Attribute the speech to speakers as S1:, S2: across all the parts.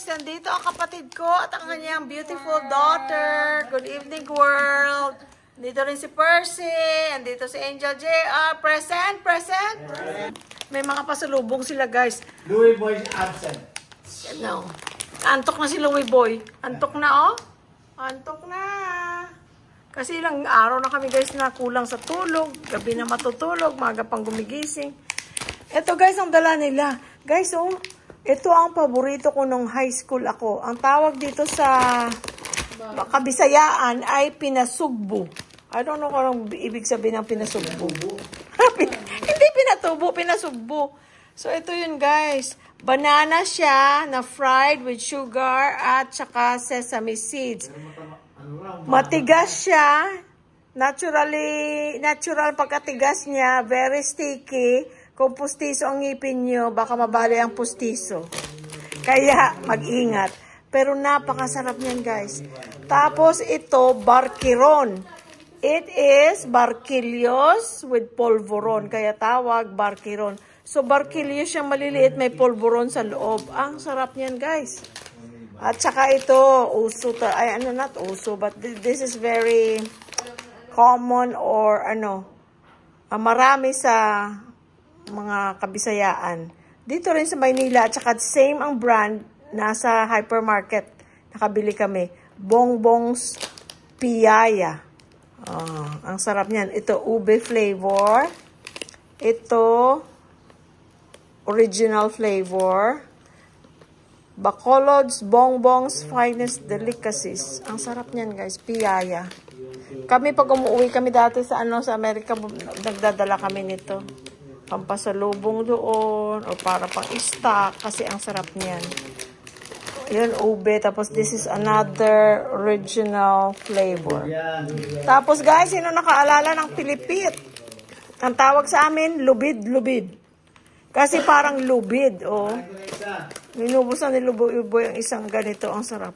S1: nandito ang kapatid ko at ang kanyang beautiful daughter. Good evening, world. Dito rin si Percy. Andito si Angel J.R. Present, present. May mga pasalubong sila, guys.
S2: Louis Boy is absent.
S1: No. Antok na si Louis Boy. Antok na, oh. Antok na. Kasi ilang araw na kami, guys, na kulang sa tulog. Gabi na matutulog. Maga pang gumigising. Ito, guys, ang dala nila. Guys, oh. Ito ang paborito ko nung high school ako. Ang tawag dito sa Kabisayaan ay pinasugbo. I don't know kung anong ibig sabihin ng pinasugbo. Hindi pinatubo, pinasugbo. So, ito yun, guys. Banana siya na fried with sugar at saka sesame seeds. Matigas siya. Natural pagkatigas niya. Very sticky. Kung pustiso ang ngipin nyo, baka mabali ang pustiso. Kaya, mag-ingat. Pero napakasarap niyan, guys. Tapos, ito, barkiron. It is barquillos with polvoron. Kaya tawag, barkiron. So, barquillos siyang maliliit, may polvoron sa loob. Ang sarap niyan, guys. At saka ito, uso. Ay, ano, not uso, but this is very common or, marami sa mga Kabisayaan. Dito rin sa Maynila, at saka same ang brand, nasa hypermarket. Nakabili kami. Bongbong's Piyaya. Ang sarap niyan. Ito, ube flavor. Ito, original flavor. Bacolod's Bongbong's Finest Delicacies. Ang sarap niyan, guys. Piyaya. Kami, pag umuwi kami dati sa Amerika, nagdadala kami nito. Pampasalubong doon o para pang stock kasi ang sarap niyan. Yan, ube. Tapos this is another original flavor. Tapos guys, sino nakaalala ng Pilipit? Ang tawag sa amin, lubid-lubid. Kasi parang lubid, oh. Minubusan ni Lubo yung isang ganito. Ang sarap.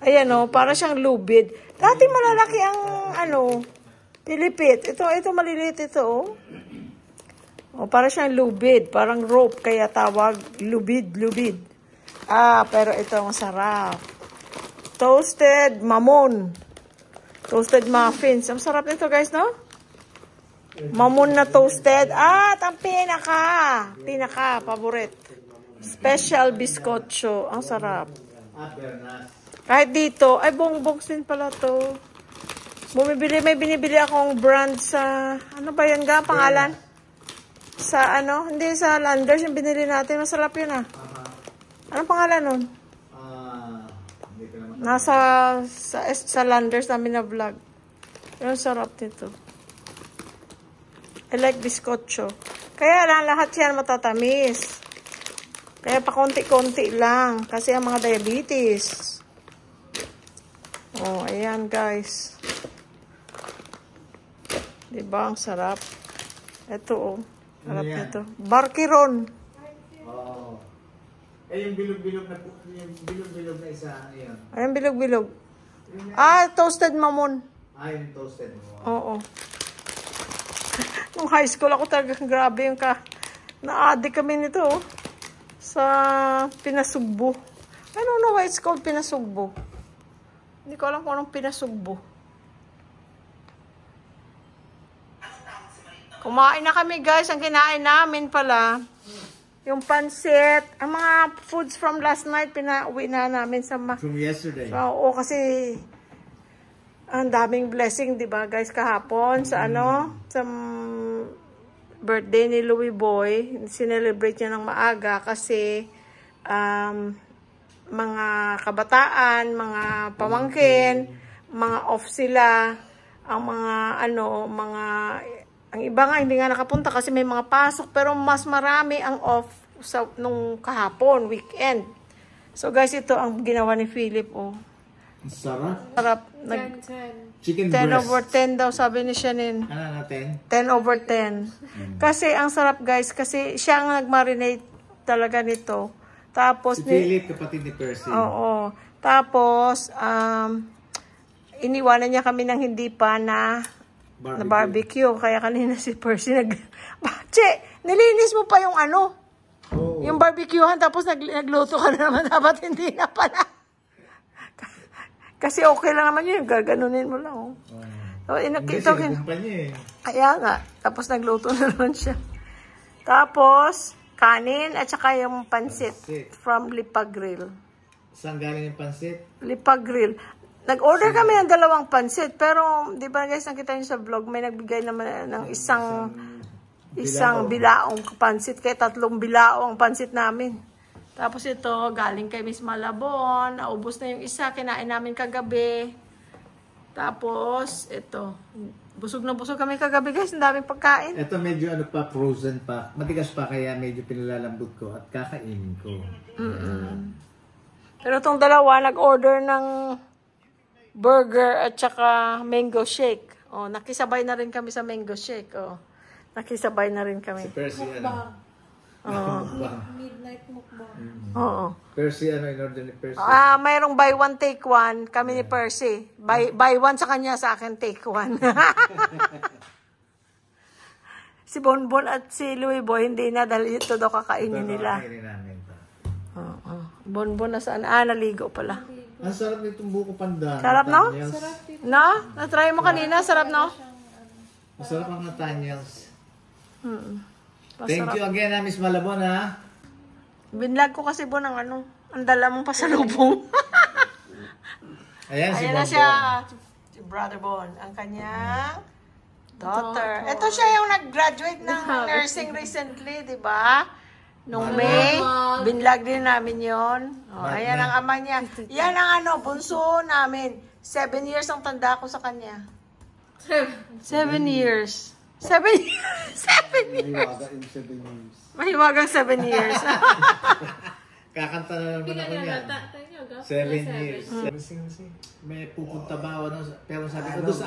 S1: Ayan, oh, para siyang lubid. Dati malalaki ang, Pilipit. Ito maliliit ito, oh. O, para siyang lubid. Parang rope. Kaya tawag lubid. Pero ito masarap. Toasted mamon. Toasted muffins. Ang sarap nito, guys, no? Mamon na toasted. At ang pinaka, paborit. Special biscocho. Ang sarap. Kahit dito, ay bongbongs din pala to. May binibili akong brand sa, ano ba yan ga? Pangalan? Sa hindi sa Landers yung binili natin. Masarap yun, Anong pangalan nun? Nasa sa Landers namin na vlog. Yung sarap nito. I like biscocho. Kaya lahat yan matatamis. Kaya pa konti-konti lang. Kasi ang mga diabetes. Oh, ayan, guys. Diba? Ang sarap. Ito, oh. Sarap nito. Barkiron.
S2: Oh. Yung bilog-bilog na isa, ano yan?
S1: Ayan, bilog-bilog. Toasted mamon.
S2: Yung toasted mamon.
S1: Oo. Nung high school ako talaga, grabe yung na-addict kami nito, oh. Sa pinasugbo. I don't know why it's called pinasugbo. Hindi ko alam kung anong pinasugbo. Kumain na kami, guys. Ang kinain namin pala, yung pansit, ang mga foods from last night, pinauwi na namin sa
S2: from yesterday.
S1: Oo, kasi ang daming blessing, di ba, guys, kahapon sa sa birthday ni Louis Boy. Sinelebrate niya ng maaga kasi mga kabataan, mga pamangkin, mga off sila, ang ang iba nga hindi nga nakapunta kasi may mga pasok, pero mas marami ang off nung kahapon, weekend. So guys, ito ang ginawa ni Philip, oh.
S2: Sarap.
S1: Sarap.
S2: 10. Chicken
S1: 10
S2: breast.
S1: over 10 daw, sabi ni Shannon.
S2: Ano na 10?
S1: 10 over 10. Kasi ang sarap, guys, kasi siya ang nag-marinate talaga nito. Tapos
S2: si Philip, kapatid ni Percy.
S1: Oo. Tapos, iniwanan niya kami ng hindi pa na barbecue. Kaya kanina si Percy Che, nilinis mo pa yung
S2: Oo.
S1: Yung barbecuehan, tapos nagluto ka na naman. Dapat hindi na pala. Kasi okay lang naman yun. Gaganunin mo lang. Oh. So,
S2: Hindi, sinagumpa niya eh.
S1: Kaya nga. Tapos nagluto na naman siya. Tapos, kanin at saka yung pansit from Lipa Grill.
S2: Saan galing yung pansit?
S1: Lipa Grill. Nag-order kami ng 2 pansit. Pero, di ba guys, nakita niyo sa vlog, may nagbigay naman ng isang bilaong pansit. Kaya 3 bilaong pansit namin. Tapos ito, galing kay Miss Malabon. Naubos na yung isa. Kinain namin kagabi. Tapos, ito. Busog na busog kami kagabi guys. Ang daming pagkain.
S2: Ito medyo ano pa, frozen pa. Matigas pa kaya medyo pinalalambot ko at kakainin ko.
S1: Pero itong dalawa, nag-order ng burger at saka mango shake. Oh, nakisabay na rin kami sa mango shake. Oh, nakisabay na rin kami.
S2: Si Percy ano?
S3: Midnight mukbang.
S1: Oo.
S2: Percy ano, in order ni Percy.
S1: Mayroong buy one, take one. Kami ni Percy. Buy one sa kanya, sa akin take one. Si Bonbon at si Louie Boy, hindi na dahil ito daw kakainin nila.
S2: Kakainin namin ito.
S1: Oo. Bonbon na saan? Naligo pala.
S2: Ang sarap nitong buko pandan.
S1: Sarap, no?
S2: Nathaniels.
S1: No? Na-try mo kanina? Sarap, no?
S2: Masarap ang Nathaniels.
S1: Masarap.
S2: Thank you again, Miss Malabon, ha?
S1: Binlag ko kasi po ng ano. Ang dala mong pasalubong.
S2: Ayan, si
S1: Ayan na
S2: Bonbon.
S1: siya. Si Brother Bon. Ang kanyang daughter. Ito siya yung nag-graduate ng nursing recently, di ba? Nung May. Binlag din namin yon. Oh, ayan ang ama niya. Yan ang ano, bunso namin. 7 years ang tanda ko sa kanya. 7 years. 7 years. 7 years. Mahiwagang 7 years.
S2: Kakanta na naman ako niyan. 7 years. May pupunta ba ako? Pero sabi ko doon sa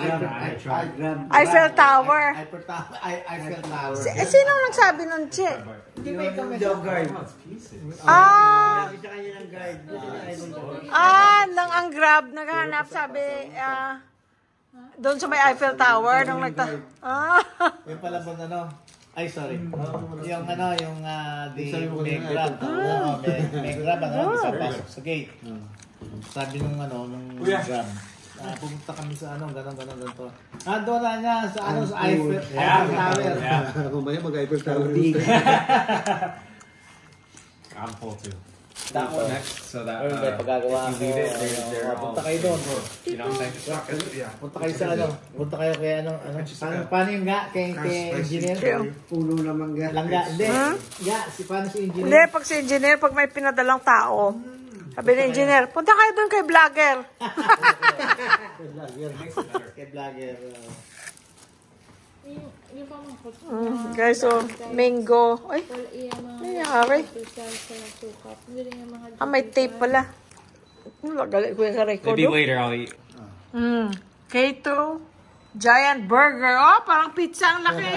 S1: Eiffel Tower.
S2: Eiffel Tower.
S1: Sino nagsabi nun, Che?
S2: Hindi ba ikaw may
S1: Nang ang Grab, naghahanap, sabi, doon sa may Eiffel Tower, nung
S2: Yung pala ba ano? Ay, sorry. Yung ano, yung may grab. May grab, ano, isa pasok sa gate. Sabi nung ano, nung grab. Pumunta kami sa ano, gano'n, to. Doon na niya, sa ano, sa Eiffel Tower.
S4: Kumaya mag-Eiffel Tower.
S5: I'm full too.
S2: That one
S5: Next, so that
S2: pagagawa
S5: if you leave it, they're
S2: punta kayo doon.
S5: you know what I'm saying?
S2: Punta kayo sa ano, punta kayo kay ano, paano yung ga, kay engineer?
S4: Puno naman ga.
S2: Langga, hindi. Ga, paano si engineer?
S1: Hindi, pag si engineer, pag may pinadalang tao, sabi ng engineer, punta kayo doon kay vlogger.
S2: Kay vlogger.
S3: Yung pamangkot.
S1: Guys, so, mango. Ay,
S3: Yung
S1: ay, hari.
S3: sukap. Hindi rin yung mga...
S1: May tape pala. Lagali ko yung record.
S5: Maybe later I'll eat.
S1: Keto, giant burger. Oh, parang pizza ang laki.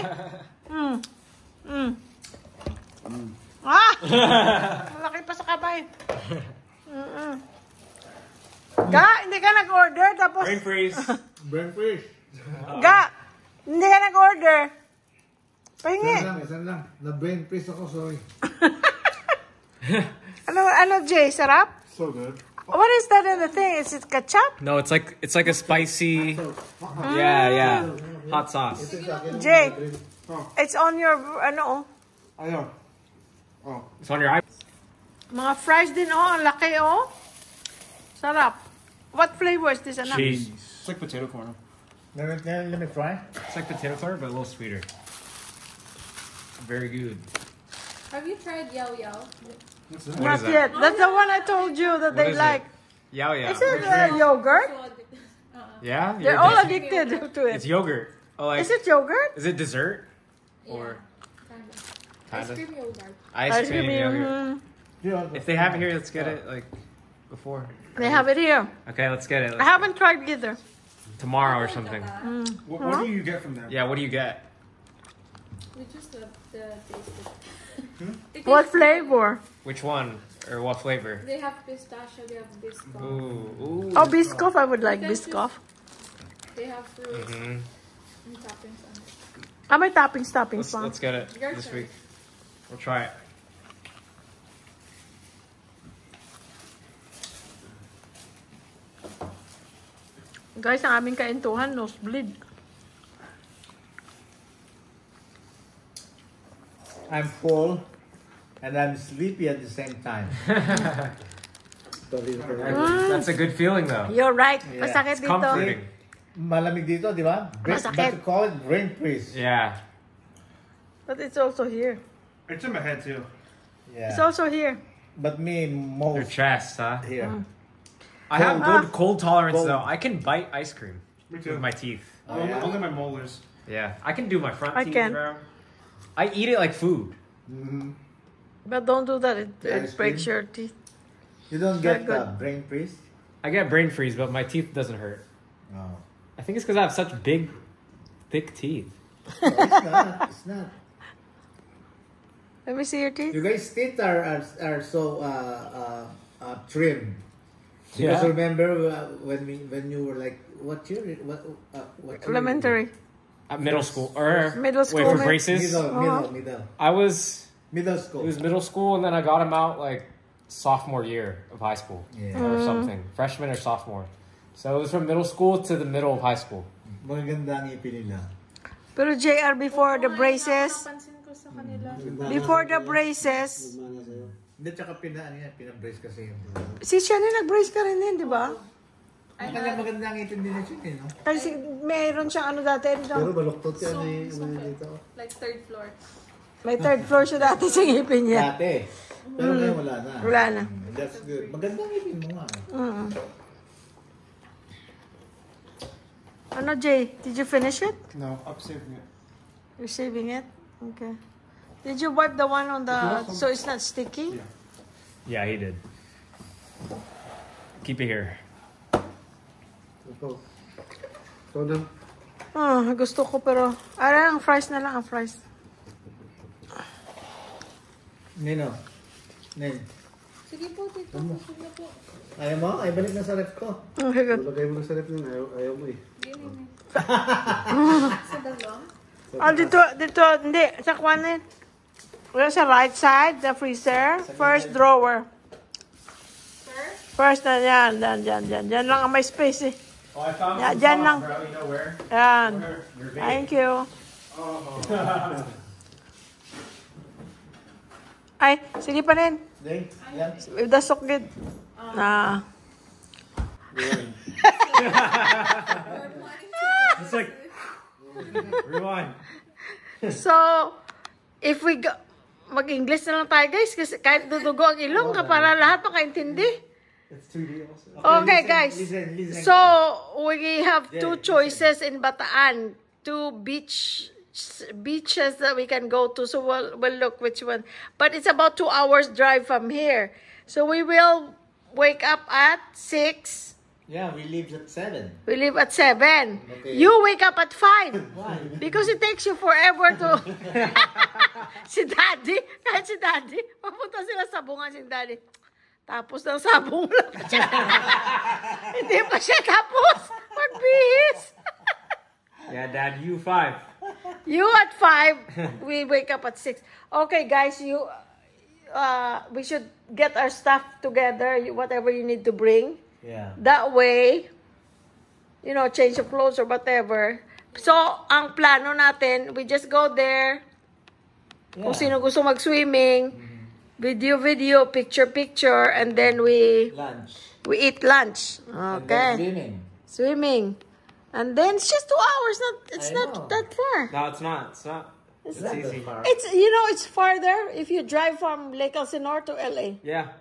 S1: Malaki pa sa kamay. Ga, hindi ka nag-order. Tapos,
S5: Brain freeze.
S2: Burn fish.
S1: Ga, hindi ka nag-order. Pahingi.
S2: Isa lang. Na-brain freeze ako, sorry.
S1: Ano, Jay? Sarap?
S4: So good.
S1: What is that in the thing? Is it ketchup?
S5: No, it's like a spicy. Yeah, hot sauce.
S1: Jay, it's on your, ano,
S4: Ayun. Oh.
S5: It's on your eye.
S1: mga fries din, ang laki, Sarap. What flavor is this, anak?
S5: Cheese. It's like potato corn.
S2: Let me try.
S5: It's like potato corn, but a little sweeter. Very good.
S3: Have you tried Yao Yao?
S5: What
S1: Not
S5: is that?
S1: yet. That's the one I told you that they
S5: is it?
S1: like.
S5: Yao Yao.
S1: Is it yogurt?
S5: Yeah?
S1: They're
S5: You're
S1: all
S5: addicted?
S1: addicted to
S5: It's
S1: it.
S5: yogurt. Oh, like,
S1: Is it yogurt?
S5: is it dessert? Or
S3: Ice cream yogurt.
S5: ice cream yogurt?
S1: Mhm.
S5: If they have it here, let's get it like before.
S1: They have it here.
S5: Okay, let's get it.
S1: I haven't tried either.
S5: Tomorrow or something.
S4: What do you get from them?
S5: Yeah, what do you get?
S3: We just love the taste.
S1: What flavor?
S5: Which one? Or what flavor?
S3: They have pistachio, they have biscuit.
S5: Ooh.
S1: Oh, Biscoff. I would like Biscoff.
S3: They have fruits
S5: Mhm.
S3: and toppings on it.
S1: May toppings
S5: Let's
S1: pa.
S5: get it
S3: Your
S5: this
S3: turn.
S5: week. We'll try it.
S1: Guys, ang aming kaintuhan, nosebleed.
S2: I'm full and I'm sleepy at the same time.
S5: That's a good feeling though.
S1: You're right.
S2: Yeah.
S1: Masakit
S5: It's
S1: dito.
S5: comforting.
S2: Malamig dito, di ba?
S1: Masakit.
S2: But to call it brain freeze.
S5: Yeah.
S1: But it's also here.
S4: It's in my head too.
S2: Yeah.
S1: It's also here.
S2: But me,
S5: Your
S2: most
S5: chest, huh?
S2: here.
S5: I have good cold tolerance
S2: Cold.
S5: though. I can bite ice cream
S4: Me too.
S5: with my teeth.
S4: Only,
S2: yeah?
S4: only my molars.
S5: Yeah, I can do my front
S1: I
S5: teeth,
S1: can.
S5: bro. I eat it like food.
S1: But don't do that. It
S2: Ice
S1: breaks
S2: cream?
S1: your teeth.
S2: You don't
S1: Not
S2: get
S1: good.
S2: brain freeze?
S5: I get brain freeze, but my teeth doesn't hurt.
S2: No.
S5: I think it's because I have such big, thick teeth.
S2: No, it's not. It's not.
S1: Let me see your teeth.
S2: You guys' teeth are so trim. Because
S5: Yeah.
S2: remember when you were like what year? What year?
S1: Elementary.
S5: At middle school or
S1: Middle
S5: Wait
S1: school,
S5: for
S1: man.
S5: braces.
S2: Middle.
S5: I was.
S2: Middle
S5: It
S2: school.
S5: was middle school, and then I got him out like sophomore year of high school
S2: Yeah.
S5: or something, freshman or sophomore. So it was from middle school to the middle of high school.
S2: Maganda ang ipin nila.
S1: Pero JR, before the braces,
S3: Napansin ko sa kanila.
S1: before the braces,
S2: Hindi, tsaka pinabrace kasi yun.
S1: si Shani nag-brace ka rin din, di ba?
S2: Maganda ang ipin din siya, no?
S1: Kasi mayroon siyang ano dati.
S4: Pero baluktot yan dito.
S3: Like third floor.
S1: May third floor siya dati sa ngipin niya.
S2: Dati. Pero ngayon wala na.
S1: Wala na.
S2: That's good. Maganda ang ipin mo nga.
S1: Ano, Jay? Did you finish it?
S4: No, I'm saving it.
S1: You're saving it? Okay. Did you wipe the one on the... So it's not sticky?
S5: Yeah, he did. Keep it here.
S4: Ito. Ito na.
S1: Gusto ko pero... ang fries na lang, ang fries.
S2: Nino. Nen.
S3: Sige po, tito. Sige na po.
S2: Ayaw mo? Ay, balik na sa ref ko.
S1: Okay, good.
S4: Lagay mo na sa rep yun. Ayaw mo eh.
S3: Gini. Sa dalawang?
S1: Dito, hindi. Sa kwanin. Wala sa right side, the freezer. First drawer. First na yan. Yan lang ang may space eh.
S5: Oh, I found
S1: Yeah, dyan lang.
S5: bro. You know where?
S1: Yan.
S5: Your vein.
S1: Thank you. Ay, sige pa rin.
S2: Ding. Yan.
S1: With the sukgid.
S5: It's like rewind.
S1: So, if we go, mag-English na lang tayo guys kasi kahit dudugo ang ilong ka para lahat makaintindi.
S5: It's 2D also.
S1: Okay
S2: listen,
S1: guys.
S2: listen.
S1: So, we have two choices in Bataan. Two beaches that we can go to. So, we'll look which one. But it's about 2 hours drive from here. So, we will wake up at 6.
S2: Yeah, we leave at 7.
S1: We leave at 7.
S2: Okay.
S1: You wake up at 5.
S2: Why?
S1: Because it takes you forever to... si Daddy, kahit si Daddy, papunta sila sa bunga si Daddy. Tapos ng sabong lang siya. Hindi pa siya tapos. Magbihis.
S5: Yeah, Dad, you 5.
S1: You at 5, we wake up at 6. Okay, guys, we should get our stuff together, whatever you need to bring.
S2: Yeah.
S1: That way, change of clothes or whatever. So, ang plano natin, we just go there. Kung sino gusto mag-swimming, video, picture, and then we eat lunch. Okay.
S2: And then
S1: Swimming. And then it's just 2 hours. It's
S2: I
S1: not
S2: know.
S1: that far.
S5: No, it's not. It's
S2: not
S5: easy.
S2: that far.
S1: It's farther if you drive from Lake Elsinore to LA.
S5: Yeah.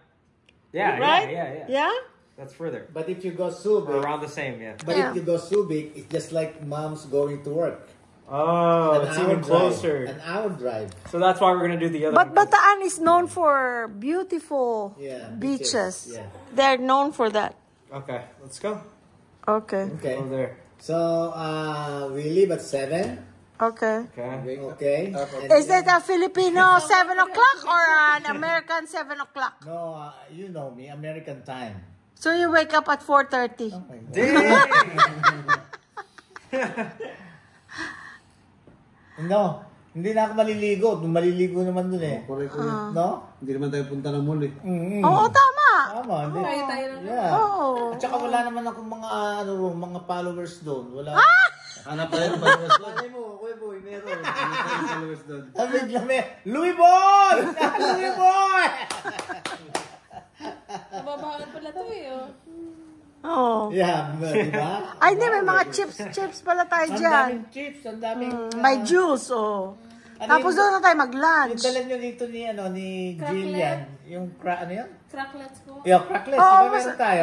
S5: Yeah,
S1: Right?
S5: yeah.
S1: Yeah?
S5: That's further.
S2: But if you go
S5: Or
S2: Subic,
S5: around the same, yeah.
S2: but
S1: Yeah.
S2: if you go Subic, it's just like mom's going to work.
S5: Oh,
S2: An
S5: it's
S2: hour
S5: even
S2: drive.
S5: closer.
S2: An hour drive.
S5: So that's why we're gonna do the other
S1: But
S5: one.
S1: Bataan is known for beautiful
S2: Yeah,
S1: beaches.
S2: beaches, yeah.
S1: They're known for that.
S5: Okay, let's go.
S1: Okay.
S2: Okay.
S5: Over there.
S2: So, we leave at 7.
S1: Okay.
S5: Okay.
S2: Okay.
S1: Is it a Filipino 7 o'clock or an American 7 o'clock?
S2: No, you know me, American time.
S1: So you wake up at 4:30.
S2: Oh my God. No, hindi na ako maliligo. Maliligo naman dun eh.
S4: Correct ko
S1: Ah.
S4: yun.
S2: No?
S4: Hindi naman tayo punta ng mall eh.
S2: Mm-hmm.
S1: Oo, tama.
S2: Tama, hindi.
S3: Tayo lang.
S2: Yeah.
S1: Oo.
S2: At saka wala naman akong mga mga followers doon. Wala.
S4: Hanap pa rin followers doon. Malay mo, Kuya Boy, meron. Hanap pa rin followers doon.
S2: Sabi kami, Louis Boy! Louis Boy!
S3: Mababahan pala to eh. Oh.
S1: Oo.
S2: Yeah, di ba?
S1: Ay, hindi, may mga chips pala tayo
S2: Ang
S1: dyan.
S2: daming chips, ang daming...
S1: May juice, oh.
S2: Ano
S1: Tapos
S2: yung-
S1: doon na tayo
S2: Yung
S1: mag-lunch.
S2: dala nyo dito ni Jillian, yung ano yun?
S3: Cracklets po.
S2: Yung cracklets,
S1: Oo,
S2: di ba meron tayo?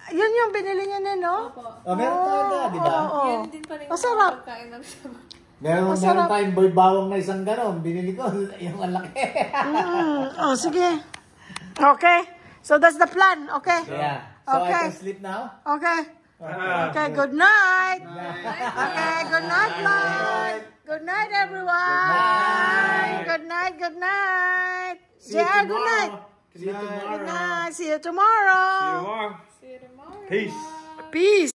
S1: Yun yung binili niya na, no?
S3: Opo.
S2: Oh, meron tayo na, di ba?
S1: Oo.
S3: Yan din pa rin yung
S1: Masarap.
S3: pagkain ng sama.
S2: Meron tayong boy bawang na isang ganon. Binili ko, yung ang laki.
S1: Oh, sige. Okay. So that's the plan, okay?
S2: Yeah. So
S1: Okay.
S2: I can sleep now?
S1: Okay. Okay, good night. Okay, good night, Lord. Good night, everyone. Good night, good night. JR, good night.
S2: See you tomorrow.
S1: Good night. See you tomorrow.
S5: Tomorrow.
S3: See you tomorrow.
S5: Peace.
S1: Peace.